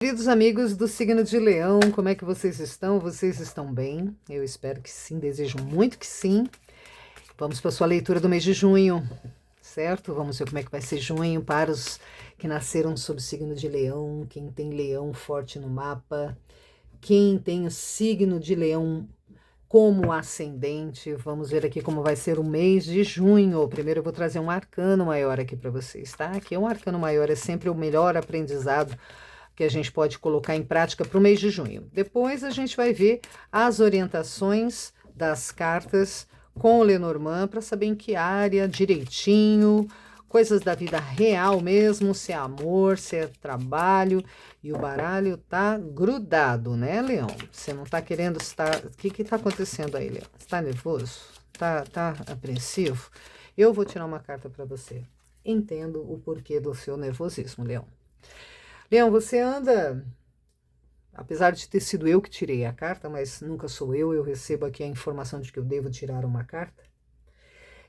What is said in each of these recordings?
Queridos amigos do signo de Leão, como é que vocês estão? Vocês estão bem? Eu espero que sim, desejo muito que sim. Vamos para a sua leitura do mês de junho, certo? Vamos ver como é que vai ser junho para os que nasceram sob o signo de Leão, quem tem Leão forte no mapa, quem tem o signo de Leão como ascendente. Vamos ver aqui como vai ser o mês de junho. Primeiro eu vou trazer um arcano maior aqui para vocês, tá? Aqui um arcano maior é sempre o melhor aprendizado que a gente pode colocar em prática para o mês de junho. Depois a gente vai ver as orientações das cartas com o Lenormand para saber em que área direitinho, coisas da vida real mesmo, se é amor, se é trabalho. E o baralho tá grudado, né, Leão? Você não tá querendo estar... O que tá acontecendo aí, Leão? Está nervoso? Tá apreensivo? Eu vou tirar uma carta para você. Entendo o porquê do seu nervosismo, Leão. Leão, você anda, apesar de ter sido eu que tirei a carta, mas nunca sou eu recebo aqui a informação de que eu devo tirar uma carta.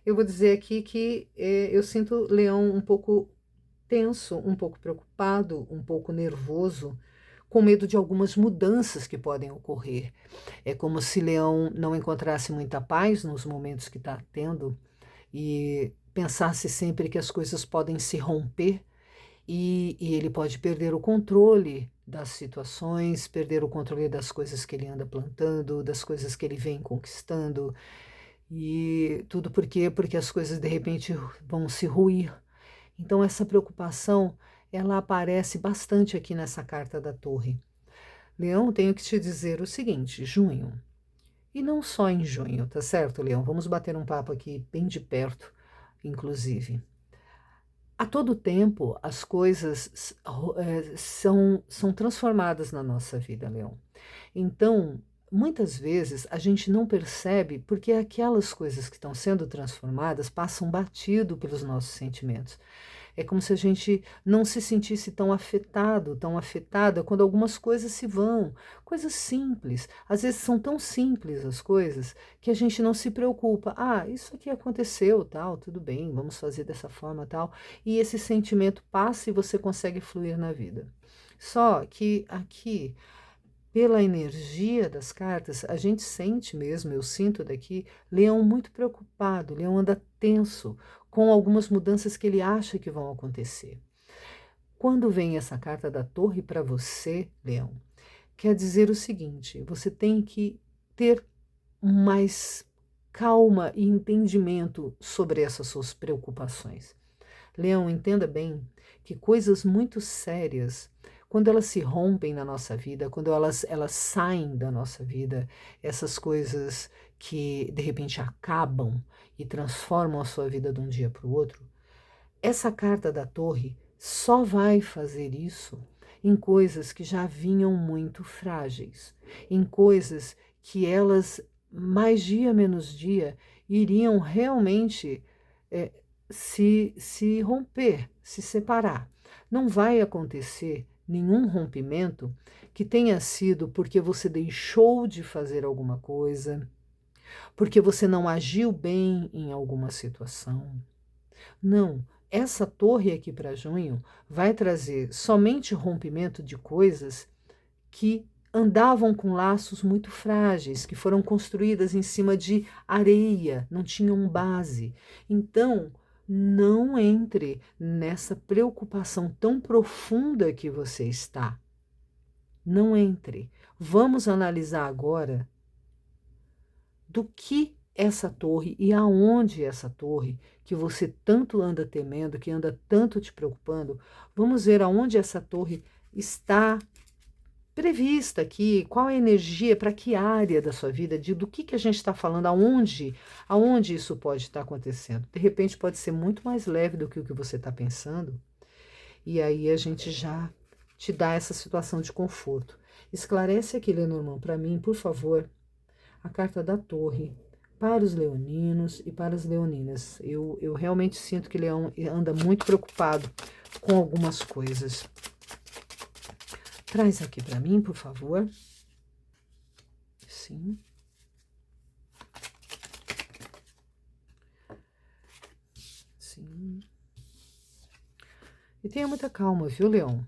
Eu vou dizer aqui que eu sinto Leão um pouco tenso, um pouco preocupado, um pouco nervoso, com medo de algumas mudanças que podem ocorrer. É como se Leão não encontrasse muita paz nos momentos que está tendo e pensasse sempre que as coisas podem se romper. E ele pode perder o controle das situações, perder o controle das coisas que ele anda plantando, das coisas que ele vem conquistando. E tudo por quê? Porque as coisas de repente vão se ruir. Então essa preocupação, ela aparece bastante aqui nessa carta da Torre. Leão, tenho que te dizer o seguinte, junho, e não só em junho, tá certo, Leão? Vamos bater um papo aqui bem de perto, inclusive. A todo tempo, as coisas são transformadas na nossa vida, Leão. Então, muitas vezes a gente não percebe porque aquelas coisas que estão sendo transformadas passam batido pelos nossos sentimentos. É como se a gente não se sentisse tão afetado, tão afetada quando algumas coisas se vão. Coisas simples. Às vezes são tão simples as coisas que a gente não se preocupa. Ah, isso aqui aconteceu, tal, tudo bem, vamos fazer dessa forma, tal. E esse sentimento passa e você consegue fluir na vida. Só que aqui pela energia das cartas, a gente sente mesmo, eu sinto daqui, Leão muito preocupado, Leão anda tenso com algumas mudanças que ele acha que vão acontecer. Quando vem essa carta da Torre para você, Leão, quer dizer o seguinte: você tem que ter mais calma e entendimento sobre essas suas preocupações. Leão, entenda bem que coisas muito sérias, quando elas se rompem na nossa vida, quando elas saem da nossa vida, essas coisas que de repente acabam e transformam a sua vida de um dia para o outro, essa carta da Torre só vai fazer isso em coisas que já vinham muito frágeis, em coisas que elas, mais dia menos dia, iriam realmente é, se romper, se separar. Não vai acontecer nenhum rompimento que tenha sido porque você deixou de fazer alguma coisa, porque você não agiu bem em alguma situação. Não, essa torre aqui para junho vai trazer somente rompimento de coisas que andavam com laços muito frágeis, que foram construídas em cima de areia, não tinham base. Então, não entre nessa preocupação tão profunda que você está. Não entre. Vamos analisar agora do que essa torre e aonde essa torre, que você tanto anda temendo, que anda tanto te preocupando, vamos ver aonde essa torre está prevista aqui, qual a energia, para que área da sua vida, do que a gente está falando, aonde isso pode estar acontecendo. De repente pode ser muito mais leve do que o que você está pensando, e aí a gente já te dá essa situação de conforto. Esclarece aqui, Lenormand, para mim, por favor, a carta da Torre para os leoninos e para as leoninas. Eu realmente sinto que Leão anda muito preocupado com algumas coisas. Traz aqui para mim, por favor. Sim. Sim. E tenha muita calma, viu, Leão?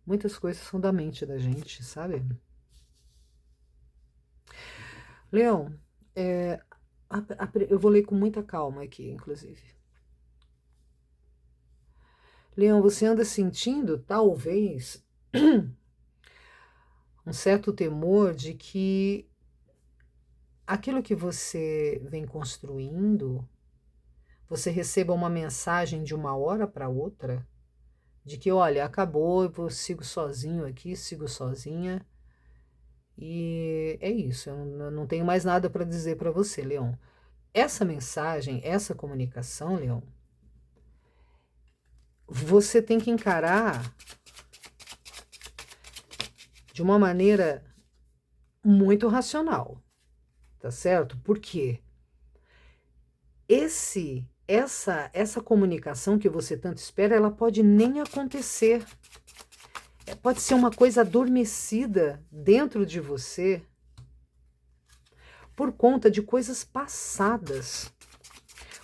Muitas coisas são da mente da gente, sabe? Leão, eu vou ler com muita calma aqui, inclusive. Leão, você anda sentindo, talvez, um certo temor de que aquilo que você vem construindo, você receba uma mensagem de uma hora para outra, de que, olha, acabou, eu sigo sozinho aqui, sigo sozinha, e é isso, eu não tenho mais nada para dizer para você, Leão. Essa mensagem, essa comunicação, Leão, você tem que encarar de uma maneira muito racional, tá certo? Por quê? Essa comunicação que você tanto espera, ela pode nem acontecer. Pode ser uma coisa adormecida dentro de você por conta de coisas passadas,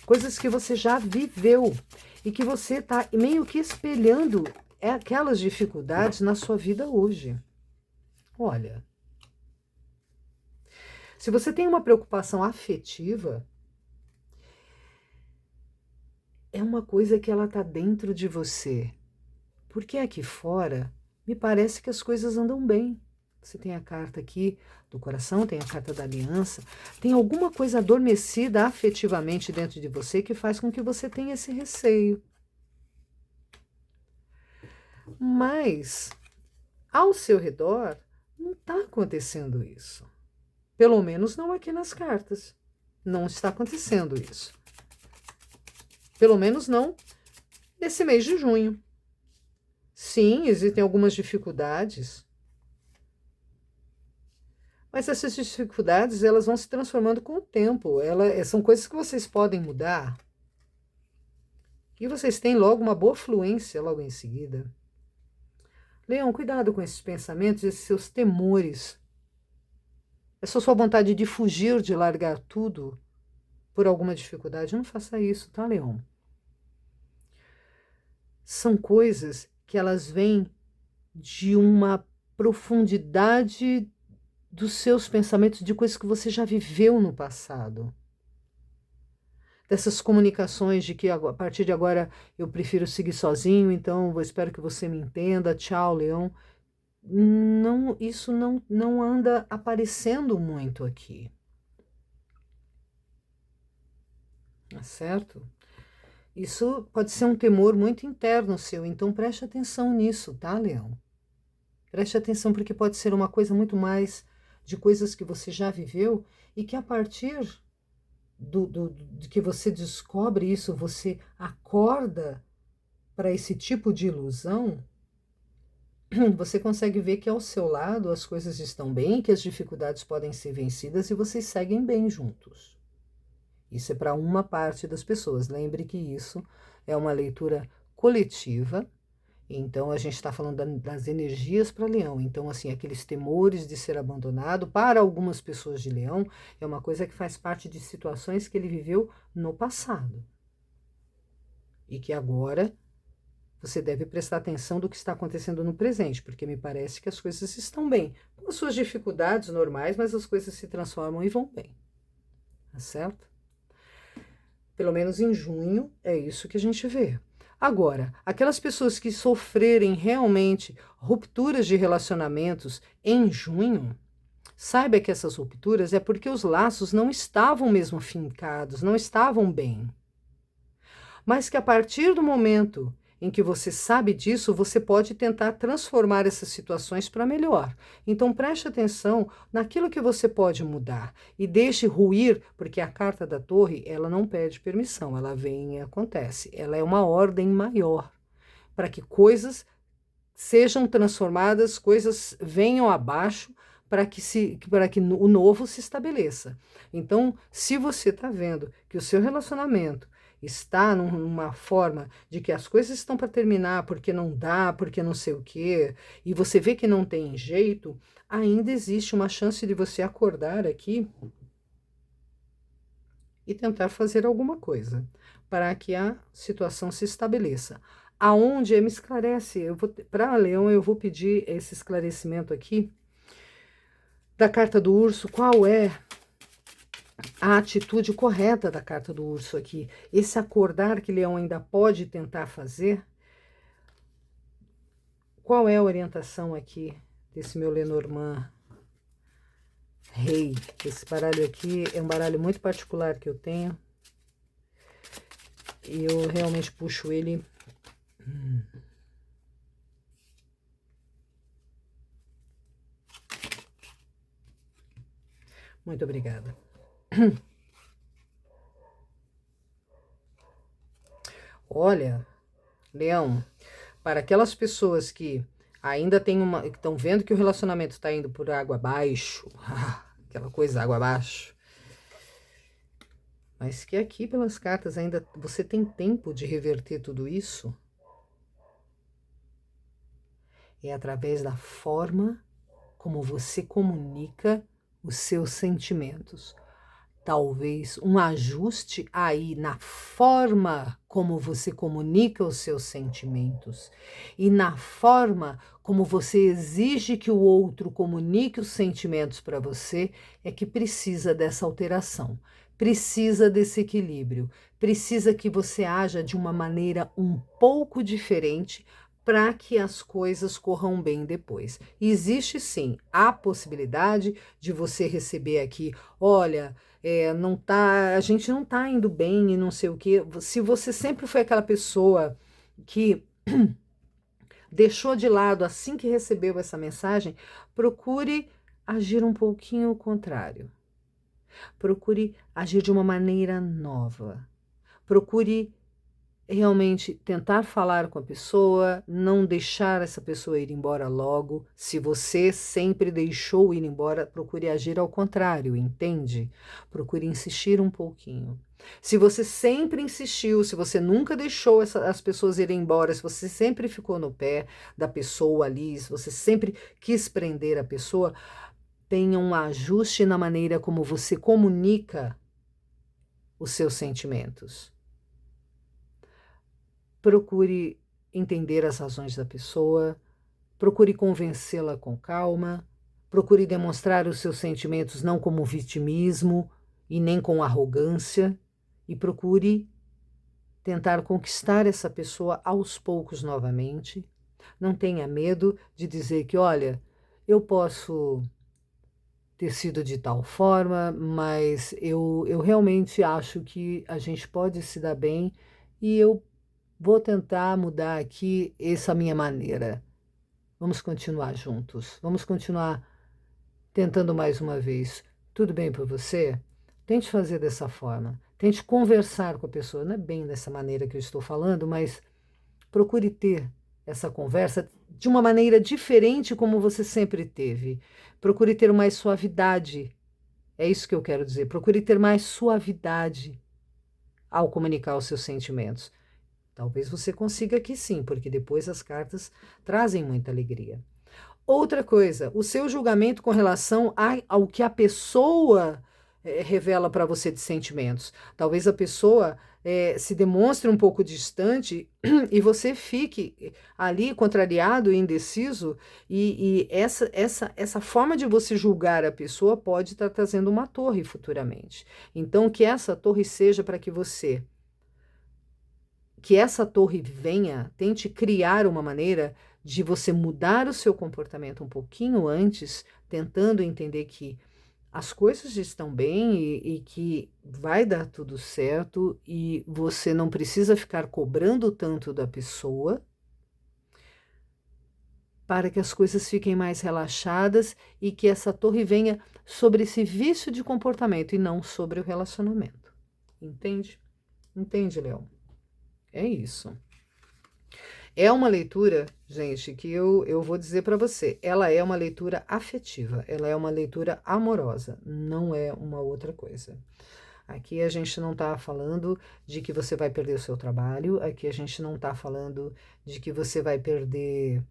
coisas que você já viveu e que você está meio que espelhando aquelas dificuldades na sua vida hoje. Olha, se você tem uma preocupação afetiva, é uma coisa que ela está dentro de você. Porque aqui fora, me parece que as coisas andam bem. Você tem a carta aqui do coração, tem a carta da aliança, tem alguma coisa adormecida afetivamente dentro de você que faz com que você tenha esse receio. Mas, ao seu redor, não está acontecendo isso. Pelo menos não aqui nas cartas. Não está acontecendo isso. Pelo menos não nesse mês de junho. Sim, existem algumas dificuldades, mas essas dificuldades elas vão se transformando com o tempo. São coisas que vocês podem mudar e vocês têm logo uma boa fluência logo em seguida. Leão, cuidado com esses pensamentos, esses seus temores. Essa sua vontade de fugir, de largar tudo por alguma dificuldade. Não faça isso, tá, Leão? São coisas que elas vêm de uma profundidade dos seus pensamentos, de coisas que você já viveu no passado. Dessas comunicações de que a partir de agora eu prefiro seguir sozinho, então eu espero que você me entenda. Tchau, Leão. Não, isso não anda aparecendo muito aqui. Tá certo? Isso pode ser um temor muito interno seu, então preste atenção nisso, tá, Leão? Preste atenção porque pode ser uma coisa muito mais de coisas que você já viveu e que a partir de que você descobre isso, você acorda para esse tipo de ilusão, você consegue ver que ao seu lado as coisas estão bem, que as dificuldades podem ser vencidas e vocês seguem bem juntos. Isso é para uma parte das pessoas. Lembre que isso é uma leitura coletiva. Então, a gente está falando das energias para Leão. Então, assim, aqueles temores de ser abandonado, para algumas pessoas de Leão, é uma coisa que faz parte de situações que ele viveu no passado. E que agora você deve prestar atenção do que está acontecendo no presente, porque me parece que as coisas estão bem. Com as suas dificuldades normais, mas as coisas se transformam e vão bem. Tá certo? Pelo menos em junho, é isso que a gente vê. Agora, aquelas pessoas que sofrerem realmente rupturas de relacionamentos em junho, saiba que essas rupturas é porque os laços não estavam mesmo fincados, não estavam bem. Mas que a partir do momento em que você sabe disso, você pode tentar transformar essas situações para melhor. Então preste atenção naquilo que você pode mudar e deixe ruir, porque a carta da torre, ela não pede permissão, ela vem e acontece. Ela é uma ordem maior para que coisas sejam transformadas, coisas venham abaixo para que o novo se estabeleça. Então, se você está vendo que o seu relacionamento está numa forma de que as coisas estão para terminar porque não dá, porque não sei o quê, e você vê que não tem jeito, ainda existe uma chance de você acordar aqui e tentar fazer alguma coisa para que a situação se estabeleça. aonde me esclarece. Para Leão, eu vou pedir esse esclarecimento aqui da carta do urso. Qual é a atitude correta da carta do urso aqui? Esse acordar que Leão ainda pode tentar fazer. Qual é a orientação aqui desse meu Lenormand Rei? Esse baralho aqui é um baralho muito particular que eu tenho. E eu realmente puxo ele. Muito obrigada. Olha, Leão, para aquelas pessoas que ainda têm que estão vendo que o relacionamento está indo por água abaixo, aquela coisa água abaixo, mas que aqui pelas cartas ainda você tem tempo de reverter tudo isso, é através da forma como você comunica os seus sentimentos. Talvez um ajuste aí na forma como você comunica os seus sentimentos e na forma como você exige que o outro comunique os sentimentos para você é que precisa dessa alteração, precisa desse equilíbrio, precisa que você haja de uma maneira um pouco diferente para que as coisas corram bem depois. Existe sim a possibilidade de você receber aqui, olha, não tá, a gente não tá indo bem e não sei o quê. Se você sempre foi aquela pessoa que deixou de lado assim que recebeu essa mensagem, procure agir um pouquinho ao contrário. Procure agir de uma maneira nova. Procure realmente tentar falar com a pessoa, não deixar essa pessoa ir embora logo. Se você sempre deixou ir embora, procure agir ao contrário, entende? Procure insistir um pouquinho. Se você sempre insistiu, se você nunca deixou as pessoas irem embora, se você sempre ficou no pé da pessoa ali, se você sempre quis prender a pessoa, tenha um ajuste na maneira como você comunica os seus sentimentos. Procure entender as razões da pessoa, procure convencê-la com calma, procure demonstrar os seus sentimentos não como vitimismo e nem com arrogância, e procure tentar conquistar essa pessoa aos poucos novamente. Não tenha medo de dizer que, olha, eu posso ter sido de tal forma, mas eu realmente acho que a gente pode se dar bem e eu vou tentar mudar aqui essa minha maneira. Vamos continuar juntos. Vamos continuar tentando mais uma vez. Tudo bem para você? Tente fazer dessa forma. Tente conversar com a pessoa. Não é bem dessa maneira que eu estou falando, mas procure ter essa conversa de uma maneira diferente como você sempre teve. Procure ter mais suavidade. É isso que eu quero dizer. Procure ter mais suavidade ao comunicar os seus sentimentos. Talvez você consiga aqui sim, porque depois as cartas trazem muita alegria. Outra coisa, o seu julgamento com relação ao que a pessoa revela para você de sentimentos. Talvez a pessoa se demonstre um pouco distante e você fique ali contrariado e indeciso, e essa forma de você julgar a pessoa pode estar trazendo uma torre futuramente. Então, que essa torre seja para que essa torre venha, tente criar uma maneira de você mudar o seu comportamento um pouquinho antes, tentando entender que as coisas estão bem e que vai dar tudo certo e você não precisa ficar cobrando tanto da pessoa para que as coisas fiquem mais relaxadas e que essa torre venha sobre esse vício de comportamento e não sobre o relacionamento. Entende? Entende, Leão? É isso. É uma leitura, gente, que eu vou dizer para você, ela é uma leitura afetiva, ela é uma leitura amorosa, não é uma outra coisa. Aqui a gente não está falando de que você vai perder o seu trabalho, aqui a gente não está falando de que você vai perder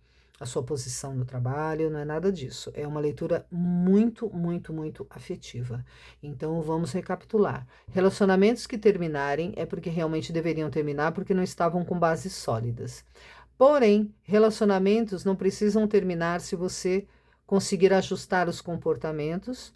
a sua posição no trabalho, não é nada disso. É uma leitura muito, muito, muito afetiva. Então vamos recapitular. Relacionamentos que terminarem é porque realmente deveriam terminar porque não estavam com bases sólidas. Porém, relacionamentos não precisam terminar se você conseguir ajustar os comportamentos,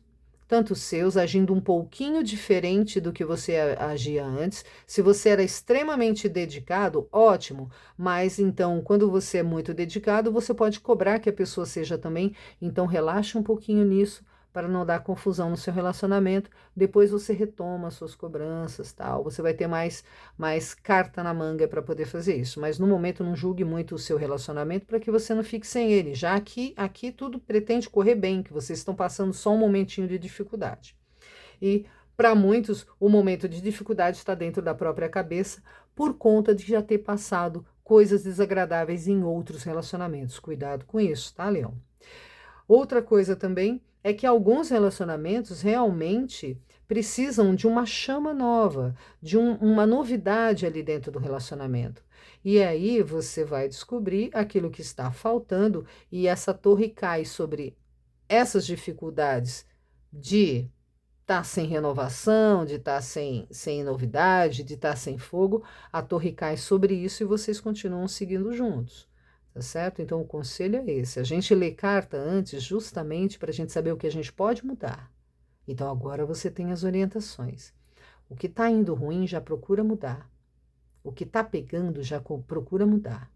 tanto os seus, agindo um pouquinho diferente do que você agia antes. Se você era extremamente dedicado, ótimo, mas então, quando você é muito dedicado, você pode cobrar que a pessoa seja também, então relaxe um pouquinho nisso, para não dar confusão no seu relacionamento. Depois você retoma as suas cobranças, tal. Você vai ter mais carta na manga para poder fazer isso. Mas no momento não julgue muito o seu relacionamento para que você não fique sem ele. Já que aqui tudo pretende correr bem, que vocês estão passando só um momentinho de dificuldade. E para muitos, o momento de dificuldade está dentro da própria cabeça por conta de já ter passado coisas desagradáveis em outros relacionamentos. Cuidado com isso, tá, Leão? Outra coisa também é que alguns relacionamentos realmente precisam de uma chama nova, de uma novidade ali dentro do relacionamento. E aí você vai descobrir aquilo que está faltando e essa torre cai sobre essas dificuldades de estar sem renovação, de estar sem novidade, de estar sem fogo. A torre cai sobre isso e vocês continuam seguindo juntos. Tá certo? Então o conselho é esse. A gente lê carta antes justamente para a gente saber o que a gente pode mudar. Então agora você tem as orientações. O que está indo ruim já procura mudar. O que está pegando já procura mudar.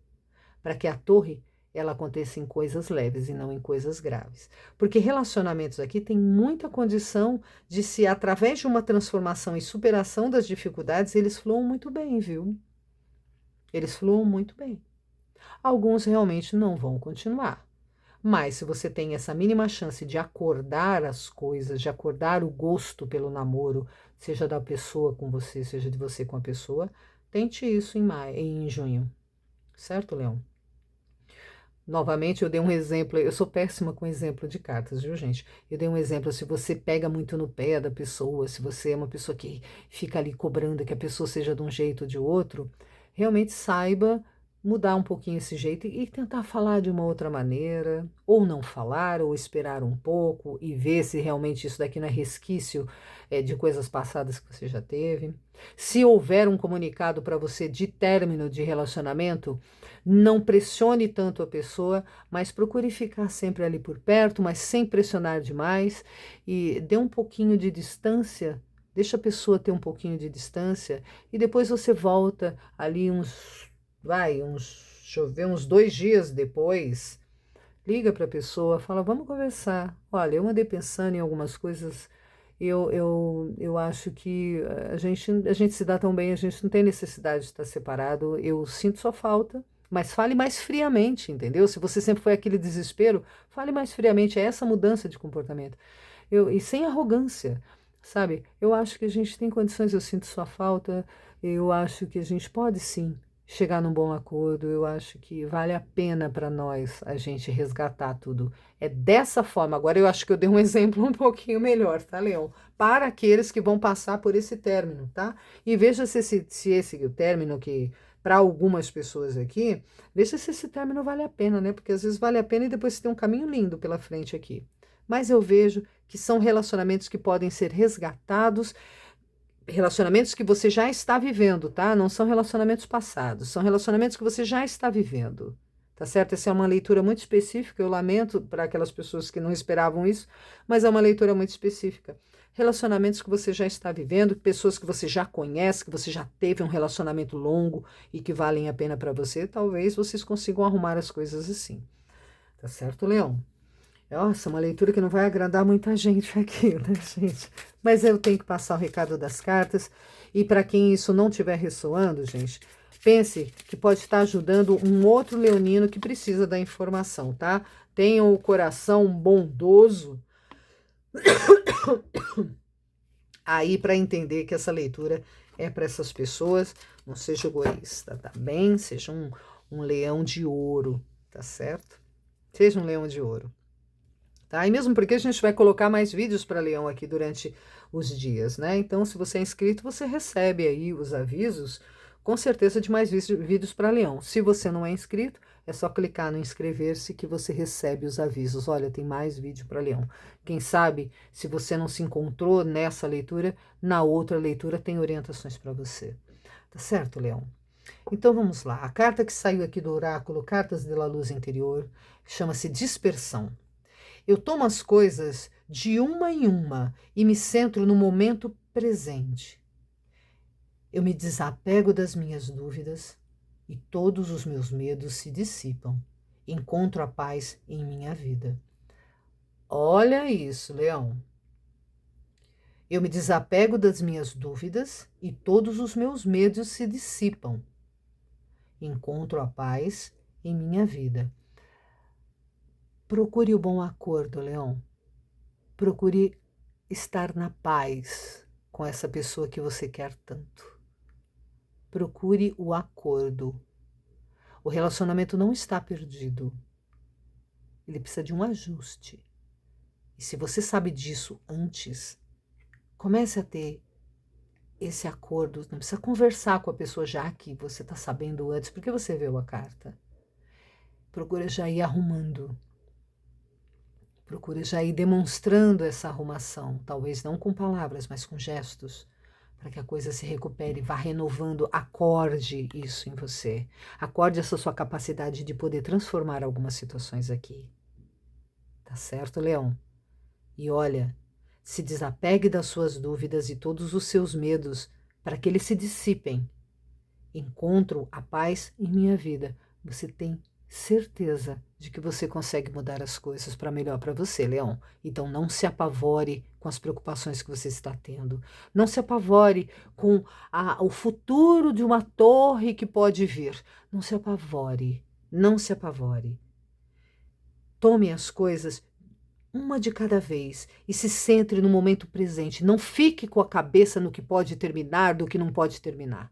Para que a torre ela aconteça em coisas leves e não em coisas graves. Porque relacionamentos aqui tem muita condição de se, através de uma transformação e superação das dificuldades, eles fluam muito bem, viu? Eles fluam muito bem. Alguns realmente não vão continuar. Mas se você tem essa mínima chance de acordar as coisas, de acordar o gosto pelo namoro, seja da pessoa com você, seja de você com a pessoa, tente isso em junho. Certo, Leão? Novamente, eu dei um exemplo, eu sou péssima com exemplo de cartas, viu, gente? Eu dei um exemplo, se você pega muito no pé da pessoa, se você é uma pessoa que fica ali cobrando que a pessoa seja de um jeito ou de outro, realmente saiba mudar um pouquinho esse jeito e tentar falar de uma outra maneira, ou não falar, ou esperar um pouco e ver se realmente isso daqui não é resquício de coisas passadas que você já teve. Se houver um comunicado para você de término de relacionamento, não pressione tanto a pessoa, mas procure ficar sempre ali por perto, mas sem pressionar demais e dê um pouquinho de distância. Deixa a pessoa ter um pouquinho de distância e depois você volta ali deixa eu ver, uns 2 dias depois, liga para a pessoa, fala, vamos conversar. Olha, eu andei pensando em algumas coisas, eu acho que a gente se dá tão bem, a gente não tem necessidade de estar separado, eu sinto sua falta, mas fale mais friamente, entendeu? Se você sempre foi aquele desespero, fale mais friamente, é essa mudança de comportamento. E sem arrogância, sabe? Eu acho que a gente tem condições, eu sinto sua falta, eu acho que a gente pode sim chegar num bom acordo, eu acho que vale a pena para nós a gente resgatar tudo. É dessa forma. Agora eu acho que eu dei um exemplo um pouquinho melhor, tá, Leão? Para aqueles que vão passar por esse término, tá? E veja se esse o término que, para algumas pessoas aqui, veja se esse término vale a pena, né? Porque às vezes vale a pena e depois você tem um caminho lindo pela frente aqui. Mas eu vejo que são relacionamentos que podem ser resgatados, relacionamentos que você já está vivendo, tá? Não são relacionamentos passados, são relacionamentos que você já está vivendo, tá certo? Essa é uma leitura muito específica, eu lamento para aquelas pessoas que não esperavam isso, mas é uma leitura muito específica. Relacionamentos que você já está vivendo, pessoas que você já conhece, que você já teve um relacionamento longo e que valem a pena para você, talvez vocês consigam arrumar as coisas assim, tá certo, Leão? Nossa, uma leitura que não vai agradar muita gente aqui, né, gente? Mas eu tenho que passar o recado das cartas. E para quem isso não estiver ressoando, gente, pense que pode estar ajudando um outro leonino que precisa da informação, tá? Tenha o coração bondoso aí para entender que essa leitura é para essas pessoas. Não seja egoísta, tá bem? Seja um leão de ouro, tá certo? Seja um leão de ouro. Tá? E mesmo porque a gente vai colocar mais vídeos para Leão aqui durante os dias, né? Então, se você é inscrito, você recebe aí os avisos, com certeza, de mais vídeos para Leão. Se você não é inscrito, é só clicar no inscrever-se que você recebe os avisos. Olha, tem mais vídeo para Leão. Quem sabe, se você não se encontrou nessa leitura, na outra leitura tem orientações para você. Tá certo, Leão? Então vamos lá. A carta que saiu aqui do oráculo, Cartas de la Luz Interior, chama-se Dispersão. Eu tomo as coisas de uma em uma e me centro no momento presente. Eu me desapego das minhas dúvidas e todos os meus medos se dissipam. Encontro a paz em minha vida. Olha isso, Leão. Eu me desapego das minhas dúvidas e todos os meus medos se dissipam. Encontro a paz em minha vida. Procure o bom acordo, Leão. Procure estar na paz com essa pessoa que você quer tanto. Procure o acordo. O relacionamento não está perdido. Ele precisa de um ajuste. E se você sabe disso antes, comece a ter esse acordo. Não precisa conversar com a pessoa já que você está sabendo antes, porque você viu a carta. Procura já ir arrumando. Procura já ir demonstrando essa arrumação. Talvez não com palavras, mas com gestos. Para que a coisa se recupere, vá renovando, acorde isso em você. Acorde essa sua capacidade de poder transformar algumas situações aqui. Tá certo, Leão? E olha, se desapegue das suas dúvidas e todos os seus medos para que eles se dissipem. Encontro a paz em minha vida. Você tem certeza de que você consegue mudar as coisas para melhor para você, Leão. Então não se apavore com as preocupações que você está tendo. Não se apavore com o futuro de uma torre que pode vir. Não se apavore. Não se apavore. Tome as coisas uma de cada vez e se centre no momento presente. Não fique com a cabeça no que pode terminar, do que não pode terminar.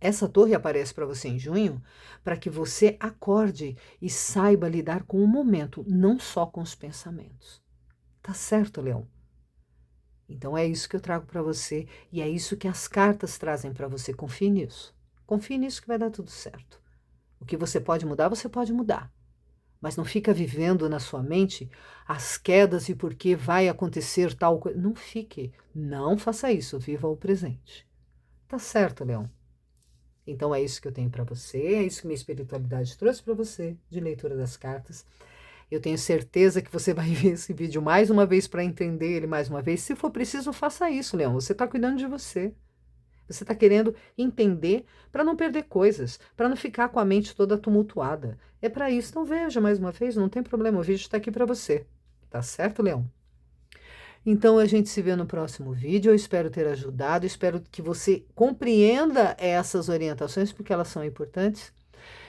Essa torre aparece para você em junho para que você acorde e saiba lidar com o momento, não só com os pensamentos. Tá certo, Leão? Então é isso que eu trago para você e é isso que as cartas trazem para você. Confie nisso. Confie nisso que vai dar tudo certo. O que você pode mudar, você pode mudar. Mas não fica vivendo na sua mente as quedas e por que vai acontecer tal coisa. Não fique. Não faça isso. Viva o presente. Tá certo, Leão? Então é isso que eu tenho para você, é isso que minha espiritualidade trouxe para você, de leitura das cartas. Eu tenho certeza que você vai ver esse vídeo mais uma vez para entender ele mais uma vez. Se for preciso, faça isso, Leão. Você está cuidando de você. Você está querendo entender para não perder coisas, para não ficar com a mente toda tumultuada. É para isso. Então veja mais uma vez, não tem problema, o vídeo está aqui para você. Tá certo, Leão? Então a gente se vê no próximo vídeo. Eu espero ter ajudado, espero que você compreenda essas orientações, porque elas são importantes.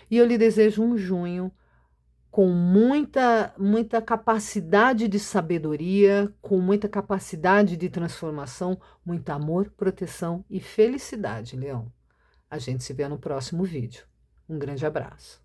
E eu lhe desejo um junho com muita capacidade de sabedoria, com muita capacidade de transformação, muito amor, proteção e felicidade, Leão. A gente se vê no próximo vídeo. Um grande abraço.